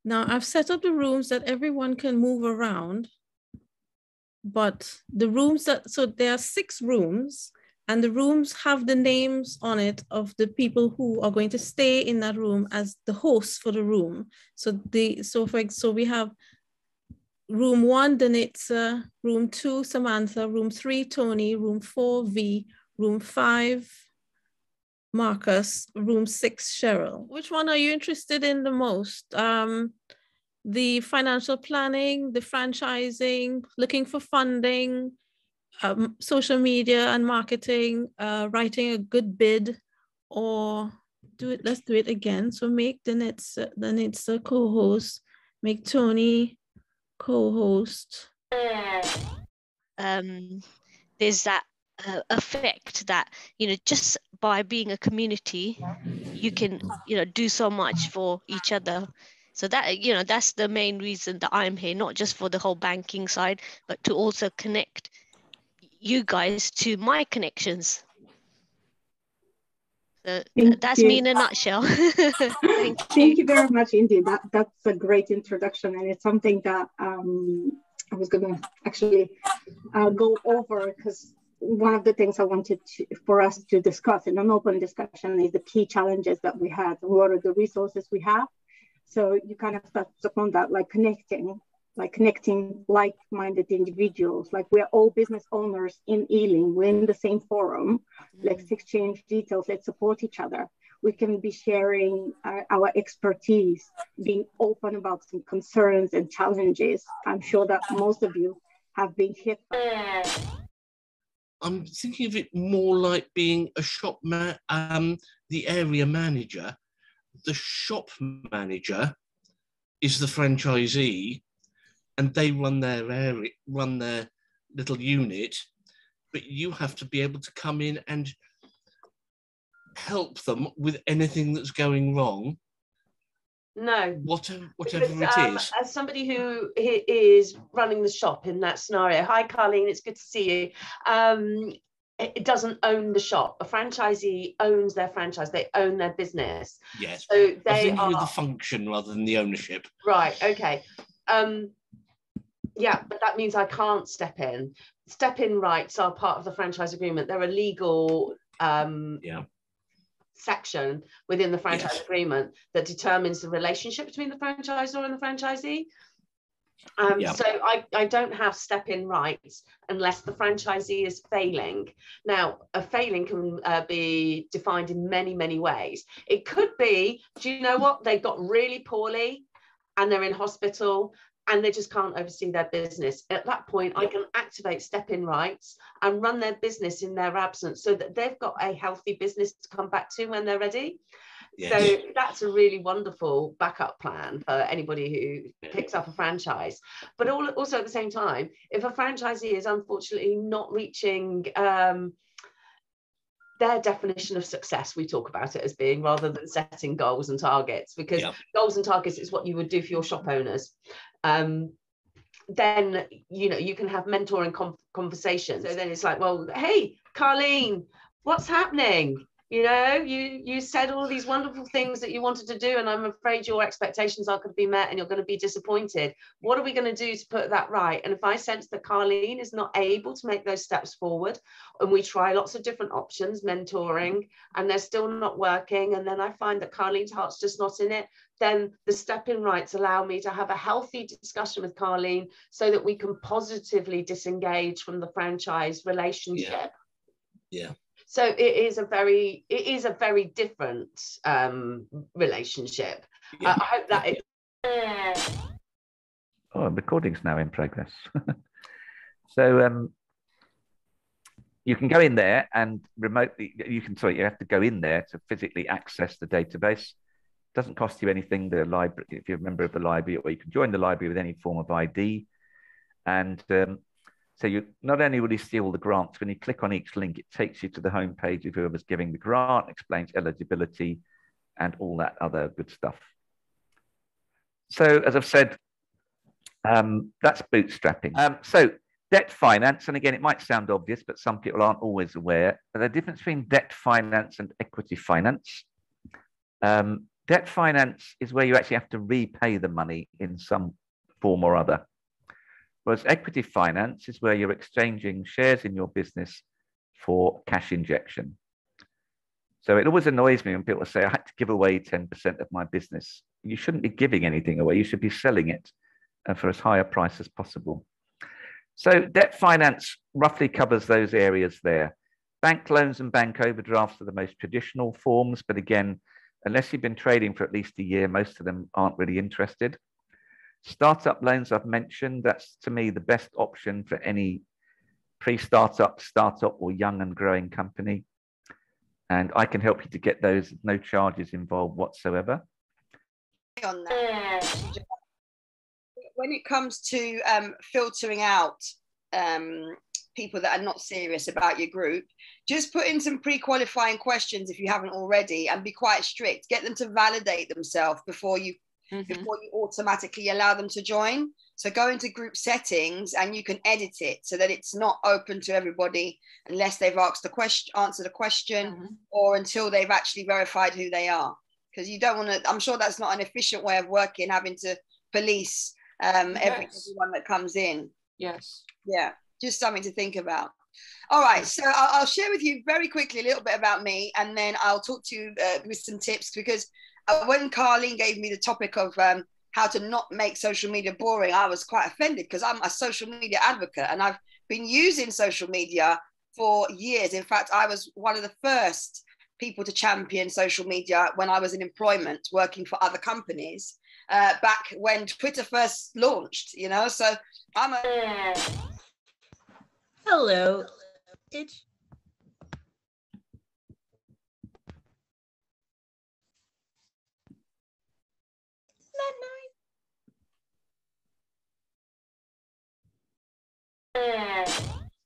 Now I've set up the rooms that everyone can move around, but the rooms so there are 6 rooms, and the rooms have the names on it of the people who are going to stay in that room as the hosts for the room. So we have room 1, Denitsa, room 2, Samantha, room 3, Tony, room 4, V, room 5, Marcus, room 6, Cherryl. Which one are you interested in the most? The financial planning, the franchising, looking for funding, social media and marketing, writing a good bid, or let's do it again. So make Denitsa co-host, make Tony co-host. There's that effect that, just by being a community, you can, do so much for each other. So that, that's the main reason that I'm here, not just for the whole banking side, but to also connect you guys to my connections. So that's me in a nutshell. Thank you very much indeed. That's a great introduction, and it's something that I was going to actually go over, because one of the things I wanted for us to discuss in an open discussion is the key challenges that we had, and what are the resources we have. So you kind of touched upon that, like connecting like-minded individuals. Like, we're all business owners in Ealing. We're in the same forum. Let's exchange details. Let's support each other. We can be sharing our expertise, being open about some concerns and challenges. I'm sure that most of you have been hit. I'm thinking of it more like being a shop the area manager. The shop manager is the franchisee, and they run their area, run their little unit, but you have to be able to come in and help them with anything that's going wrong. No, whatever because, it is. as somebody who is running the shop in that scenario, hi Carleen, it's good to see you. It doesn't own the shop. A franchisee owns their franchise. They own their business. Yes. So I'm thinking of the function rather than the ownership. Right. Okay. Yeah, but that means I can't step in. Step-in rights are part of the franchise agreement. They're a legal section within the franchise agreement that determines the relationship between the franchisor and the franchisee. So I don't have step-in rights unless the franchisee is failing. Now, a failing can be defined in many, many ways. It could be, do you know what? They got really poorly and they're in hospital and they just can't oversee their business. At that point, I can activate step-in rights and run their business in their absence so that they've got a healthy business to come back to when they're ready. Yes. So that's a really wonderful backup plan for anybody who picks up a franchise. But also at the same time, if a franchisee is unfortunately not reaching their definition of success, we talk about it as being, rather than setting goals and targets, because goals and targets is what you would do for your shop owners. Then, you can have mentoring conversations. So then it's like, well, hey, Carleen, what's happening? You said all these wonderful things that you wanted to do, and I'm afraid your expectations aren't going to be met and you're going to be disappointed. What are we going to do to put that right? And if I sense that Carleen is not able to make those steps forward, and we try lots of different options, mentoring, and they're still not working, and then I find that Carleen's heart's just not in it, then the step-in rights allow me to have a healthy discussion with Carleen so that we can positively disengage from the franchise relationship. Yeah. So it is a very different relationship. I hope that it. Recording's now in progress. So you can go in there and remotely. You have to go in there to physically access the database. It doesn't cost you anything. The library, if you're a member of the library, or you can join the library with any form of ID, and so you not only will you see all the grants, when you click on each link, it takes you to the homepage of whoever's giving the grant, explains eligibility and all that other good stuff. So as I've said, that's bootstrapping. So debt finance, and again, it might sound obvious, but some people aren't always aware. But the difference between debt finance and equity finance. Debt finance is where you actually have to repay the money in some form or other. Whereas equity finance is where you're exchanging shares in your business for cash injection. So it always annoys me when people say, I had to give away 10% of my business. You shouldn't be giving anything away. You should be selling it for as high a price as possible. So debt finance roughly covers those areas there. Bank loans and bank overdrafts are the most traditional forms, but again, unless you've been trading for at least a year, most of them aren't really interested. Startup loans I've mentioned, that's to me the best option for any pre-startup, startup or young and growing company. And I can help you to get those, no charges involved whatsoever. On that, when it comes to filtering out people that are not serious about your group, just put in some pre-qualifying questions if you haven't already, and be quite strict. Get them to validate themselves before you automatically allow them to join. So go into group settings and you can edit it so that it's not open to everybody unless they've asked the question, answered a question, or until they've actually verified who they are. Because you don't want to, I'm sure that's not an efficient way of working, having to police everyone that comes in. Yes. Yeah, just something to think about. All right, so I'll share with you very quickly a little bit about me, and then I'll talk to you with some tips, because when Carleen gave me the topic of how to not make social media boring, I was quite offended because I'm a social media advocate and I've been using social media for years. In fact, I was one of the first people to champion social media when I was in employment working for other companies back when Twitter first launched, you know, so I'm a... Hello. It's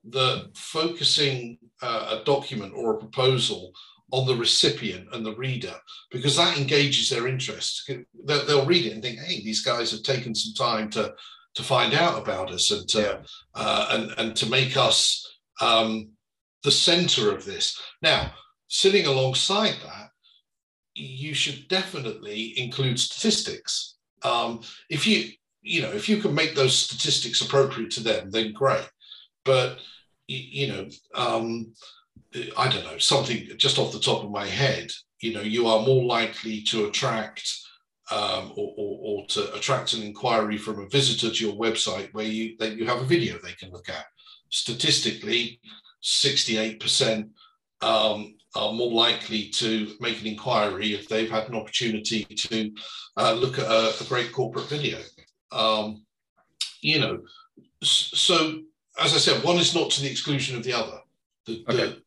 the focusing a document or a proposal on the recipient and the reader, because that engages their interest. They'll read it and think, hey, these guys have taken some time to find out about us and to and to make us the center of this. Now, sitting alongside that, you should definitely include statistics. If you can make those statistics appropriate to them, then great. But I don't know, something just off the top of my head, you are more likely to attract or to attract an inquiry from a visitor to your website where you have a video they can look at. Statistically, 68% are more likely to make an inquiry if they've had an opportunity to look at a great corporate video. So as I said, one is not to the exclusion of the other. And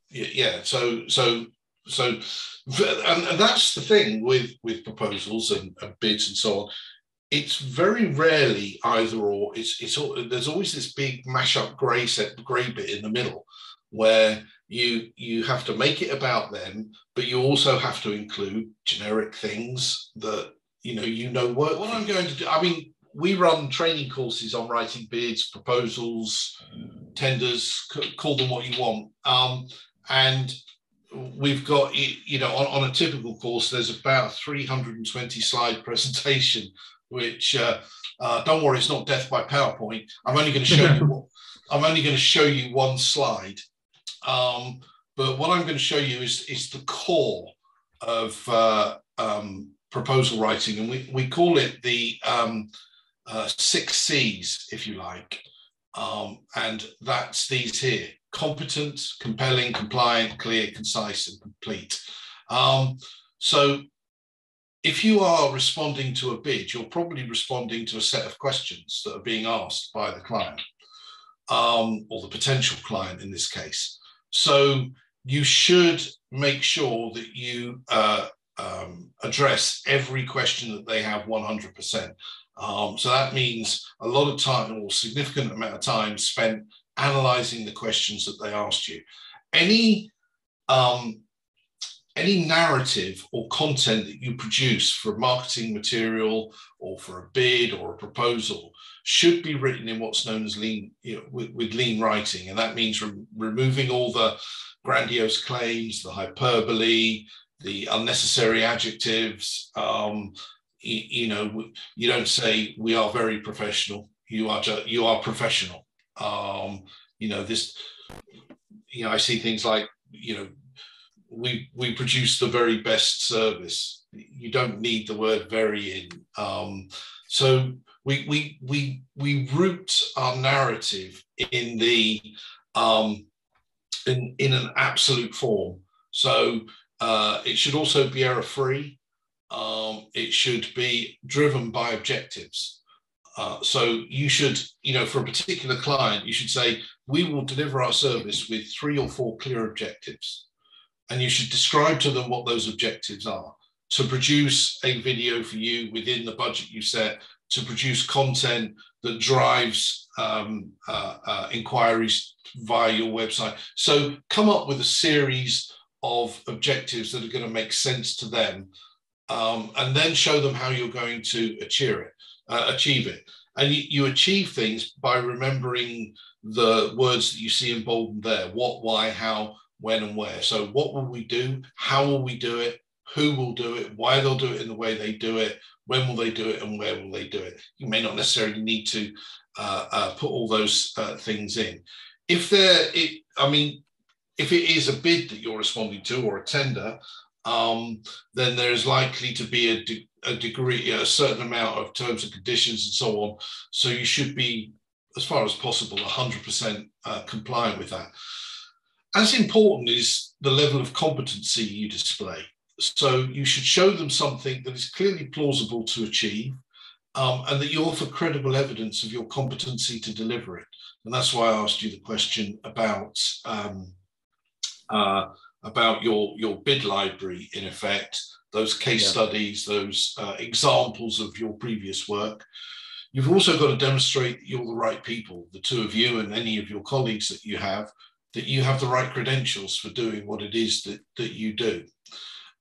that's the thing with proposals and bids and so on. It's very rarely either or. There's always this big mashup grey bit in the middle where you have to make it about them, but you also have to include generic things that work. What I'm going to do, I mean, we run training courses on writing bids, proposals, tenders, call them what you want. And we've got, on a typical course, there's about a 320 slide presentation, which don't worry, it's not death by PowerPoint. I'm only going to show you one slide. But what I'm going to show you is the core of proposal writing, and we call it the 6 C's, if you like. And that's these here: competent, compelling, compliant, clear, concise, and complete. So if you are responding to a bid, you're probably responding to a set of questions that are being asked by the client, or the potential client in this case. So you should make sure that you address every question that they have 100%. So that means a lot of time, or significant amount of time, spent analyzing the questions that they asked you. Any narrative or content that you produce for marketing material or for a bid or a proposal should be written in what's known as lean, with lean writing. And that means removing all the grandiose claims, the hyperbole, the unnecessary adjectives. You know, you don't say we are very professional. You are professional. You know, this. You know, I see things like, you know, we produce the very best service. You don't need the word "very" in. So we root our narrative in the in an absolute form. So it should also be error-free. It should be driven by objectives. So you should, you know, for a particular client, you should say, we will deliver our service with 3 or 4 clear objectives. And you should describe to them what those objectives are. To produce a video for you within the budget you set, to produce content that drives inquiries via your website. So come up with a series of objectives that are going to make sense to them, and then show them how you're going to achieve it. And you achieve things by remembering the words that you see emboldened there: what, why, how, when, and where. So what will we do? How will we do it? Who will do it? Why they'll do it in the way they do it? When will they do it? And where will they do it? You may not necessarily need to put all those things in. If if it is a bid that you're responding to or a tender, then there is likely to be a certain amount of terms and conditions and so on. So you should be, as far as possible, 100% compliant with that. As important is the level of competency you display. So you should show them something that is clearly plausible to achieve, and that you offer credible evidence of your competency to deliver it. And that's why I asked you the question about your bid library, in effect, those case studies, those examples of your previous work. You've also got to demonstrate that you're the right people, the two of you and any of your colleagues that you have the right credentials for doing what it is that you do.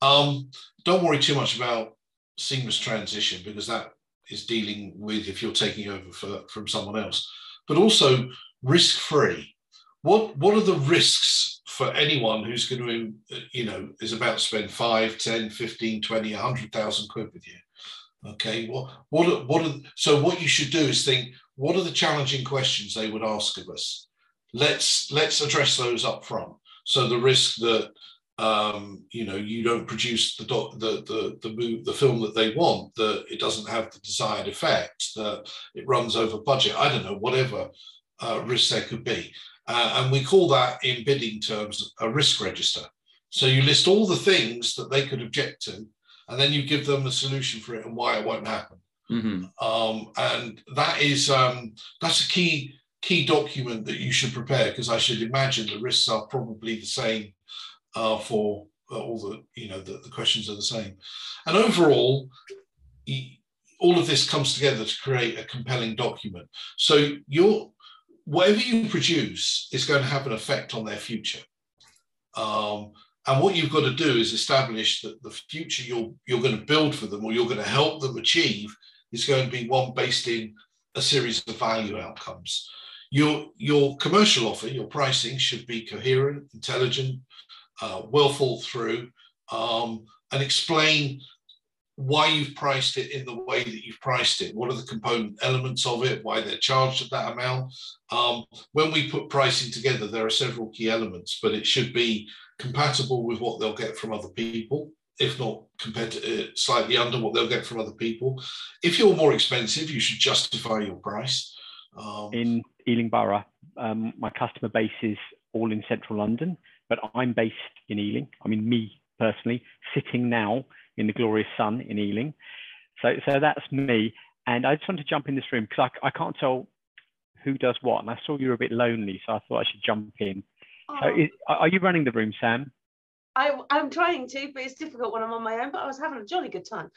Don't worry too much about seamless transition, because that is dealing with if you're taking over from someone else, but also risk-free. What are the risks for anyone who's going to, you know, is about to spend 5, 10, 15, 20, 100,000 quid with you? Okay, so what you should do is think, what are the challenging questions they would ask of us? Let's address those up front. So the risk that you know, you don't produce the film that they want, that it doesn't have the desired effect, that it runs over budget, I don't know, whatever risk there could be. And we call that in bidding terms a risk register. So you list all the things that they could object to, and then you give them the solution for it and why it won't happen. Mm-hmm. And that is that's a key document that you should prepare, because I should imagine the risks are probably the same for all the, you know, the questions are the same. And overall, all of this comes together to create a compelling document. So whatever you produce is going to have an effect on their future. And what you've got to do is establish that the future you're going to build for them, or you're going to help them achieve, is going to be one based in a series of value outcomes. Your commercial offer, your pricing, should be coherent, intelligent, well thought through, and explain why you've priced it in the way that you've priced it. What are the component elements of it? Why they're charged at that amount? When we put pricing together, there are several key elements, but it should be compatible with what they'll get from other people, if not slightly under what they'll get from other people. If you're more expensive, you should justify your price. In Ealing Borough, my customer base is all in central London, but I'm based in Ealing. I mean, me personally, sitting now in the glorious sun in Ealing. So that's me. And I just want to jump in this room because I can't tell who does what. And I saw you were a bit lonely, so I thought I should jump in. Oh. So are you running the room, Sam? I'm trying to, but it's difficult when I'm on my own, but I was having a jolly good time.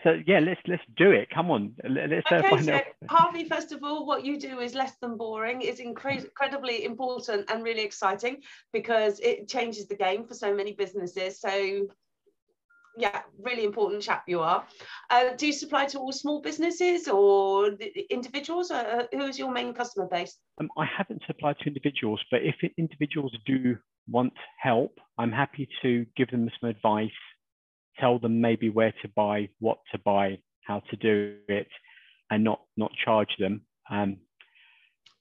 so yeah, let's do it. Come on. Let's find out. Harvey Festival, what you do is less than boring. It's incredibly important and really exciting because it changes the game for so many businesses. So Yeah, really important chap you are. Do you supply to all small businesses or individuals? Who is your main customer base? I haven't supplied to individuals, but if individuals do want help, I'm happy to give them some advice, tell them maybe where to buy, what to buy, how to do it, and not charge them.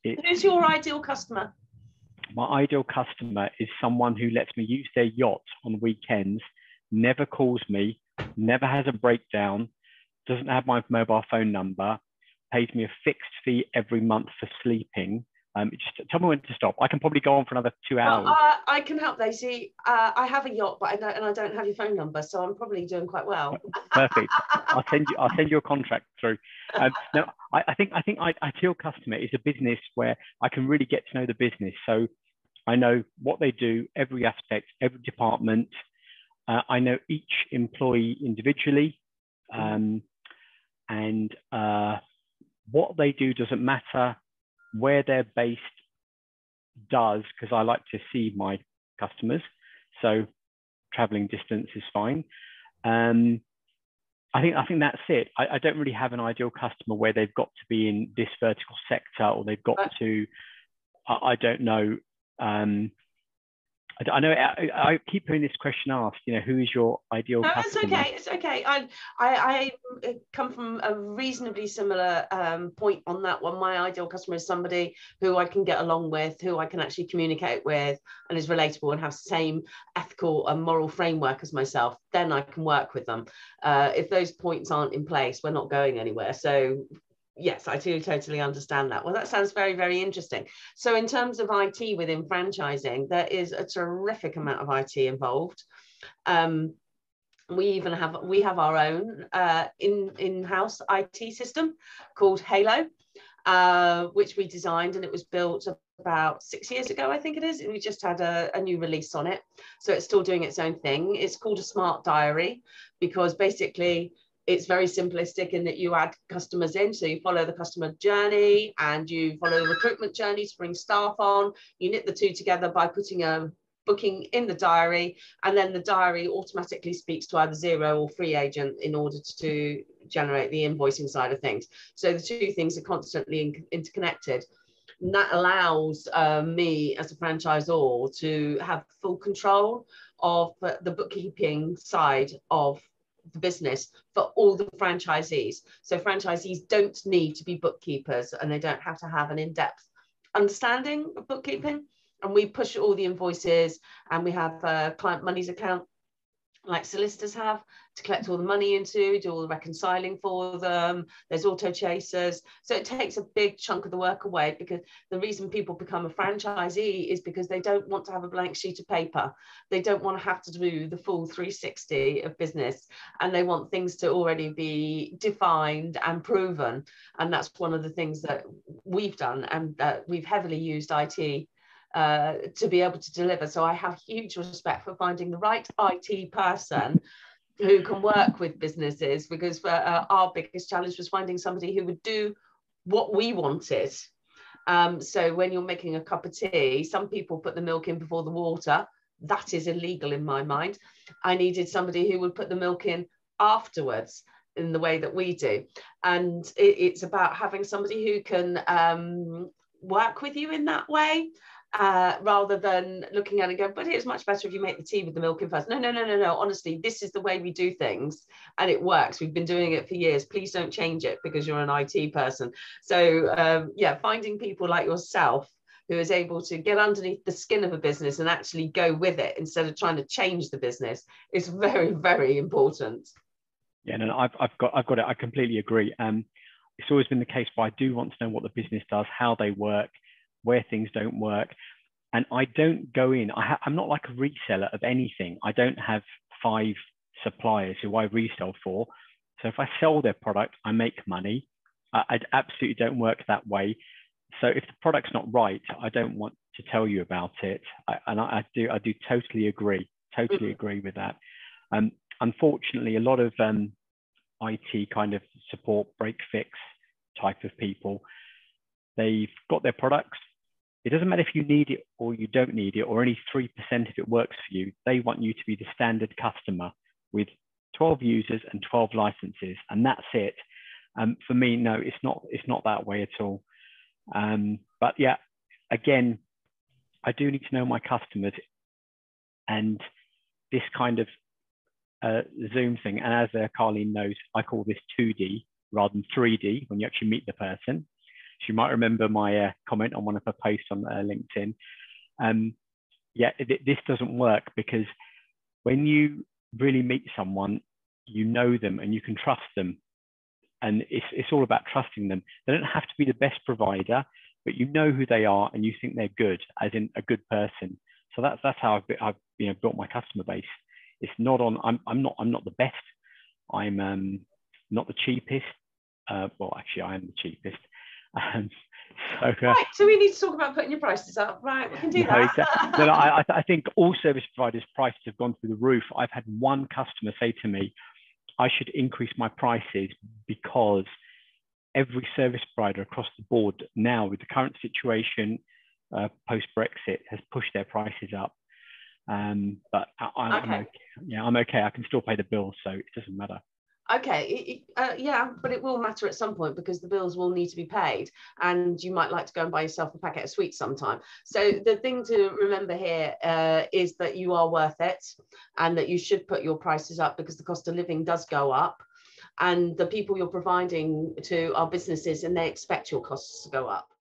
Who's your ideal customer? My ideal customer is someone who lets me use their yacht on weekends, never calls me, never has a breakdown, doesn't have my mobile phone number, pays me a fixed fee every month for sleeping. Just tell me when to stop. I can probably go on for another 2 hours. Well, I can help, Daisy. I have a yacht, but I don't have your phone number, so I'm probably doing quite well. Perfect. I'll send you a contract through. No, I think ideal customer is a business where I can really get to know the business. So I know what they do, every aspect, every department. I know each employee individually, and what they do doesn't matter. Where they're based does, because I like to see my customers. So traveling distance is fine. I think that's it. I don't really have an ideal customer where they've got to be in this vertical sector, or they've got to, I don't know. I know I keep hearing this question asked, you know, who is your ideal customer? No, it's okay. I come from a reasonably similar point on that one. My ideal customer is somebody who I can get along with, who I can actually communicate with, and is relatable and have the same ethical and moral framework as myself. Then I can work with them. If those points aren't in place, we're not going anywhere. So yes, I do totally understand that. Well, that sounds very, very interesting. So in terms of IT within franchising, there is a terrific amount of IT involved. We have our own in-house IT system called Halo, which we designed, and it was built about 6 years ago, I think it is. And we just had a new release on it. So it's still doing its own thing. It's called a smart diary, because basically it's very simplistic in that you add customers in. So you follow the customer journey and you follow the recruitment journey to bring staff on. You knit the two together by putting a booking in the diary, and then the diary automatically speaks to either zero or free agent in order to generate the invoicing side of things. So the two things are constantly interconnected. And that allows me as a franchisor to have full control of the bookkeeping side of the business for all the franchisees. So franchisees don't need to be bookkeepers, and they don't have to have an in-depth understanding of bookkeeping. And we push all the invoices, and we have a client monies account like solicitors have to collect all the money into, do all the reconciling for them. There's auto chasers. So it takes a big chunk of the work away, because the reason people become a franchisee is because they don't want to have a blank sheet of paper. They don't want to have to do the full 360 of business, and they want things to already be defined and proven. And that's one of the things that we've done, and we've heavily used IT to be able to deliver. So I have huge respect for finding the right IT person who can work with businesses, because our biggest challenge was finding somebody who would do what we wanted. So when you're making a cup of tea, some people put the milk in before the water. That is illegal in my mind. I needed somebody who would put the milk in afterwards, in the way that we do. And it's about having somebody who can work with you in that way. Rather than looking at it and going, but it's much better if you make the tea with the milk in first. No. Honestly, this is the way we do things, and it works. We've been doing it for years. Please don't change it because you're an IT person. So yeah, finding people like yourself who is able to get underneath the skin of a business and actually go with it instead of trying to change the business is very, very important. Yeah, no, I've got it. I completely agree. It's always been the case, but I do want to know what the business does, how they work, where things don't work. And I don't go in, I'm not like a reseller of anything. I don't have 5 suppliers who I resell for. So if I sell their product, I make money. I absolutely don't work that way. So if the product's not right, I don't want to tell you about it. I do totally agree with that. Unfortunately, a lot of IT kind of support, break fix type of people, they've got their products. It doesn't matter if you need it or you don't need it, or only 3% if it works for you. They want you to be the standard customer with 12 users and 12 licenses, and that's it. For me, no, it's not that way at all. But yeah, again, I do need to know my customers, and this kind of Zoom thing. And as Carleen knows, I call this 2D rather than 3D when you actually meet the person. She might remember my comment on one of her posts on LinkedIn. Yeah, this doesn't work, because when you really meet someone, you know them and you can trust them. And it's all about trusting them. They don't have to be the best provider, but you know who they are and you think they're good, as in a good person. So that's how I've built my customer base. It's not on. I'm not the best. I'm not the cheapest. Well, actually, I am the cheapest. Right, so we need to talk about putting your prices up. Right, we can do that. Exactly. No, I think all service providers' prices have gone through the roof. I've had one customer say to me, I should increase my prices because every service provider across the board now, with the current situation post-Brexit, has pushed their prices up. But I'm okay. Yeah, I'm okay. I can still pay the bills, so it doesn't matter. Okay, yeah, but it will matter at some point, because the bills will need to be paid, and you might like to go and buy yourself a packet of sweets sometime. So the thing to remember here is that you are worth it, and that you should put your prices up, because the cost of living does go up, and the people you're providing to are businesses, and they expect your costs to go up.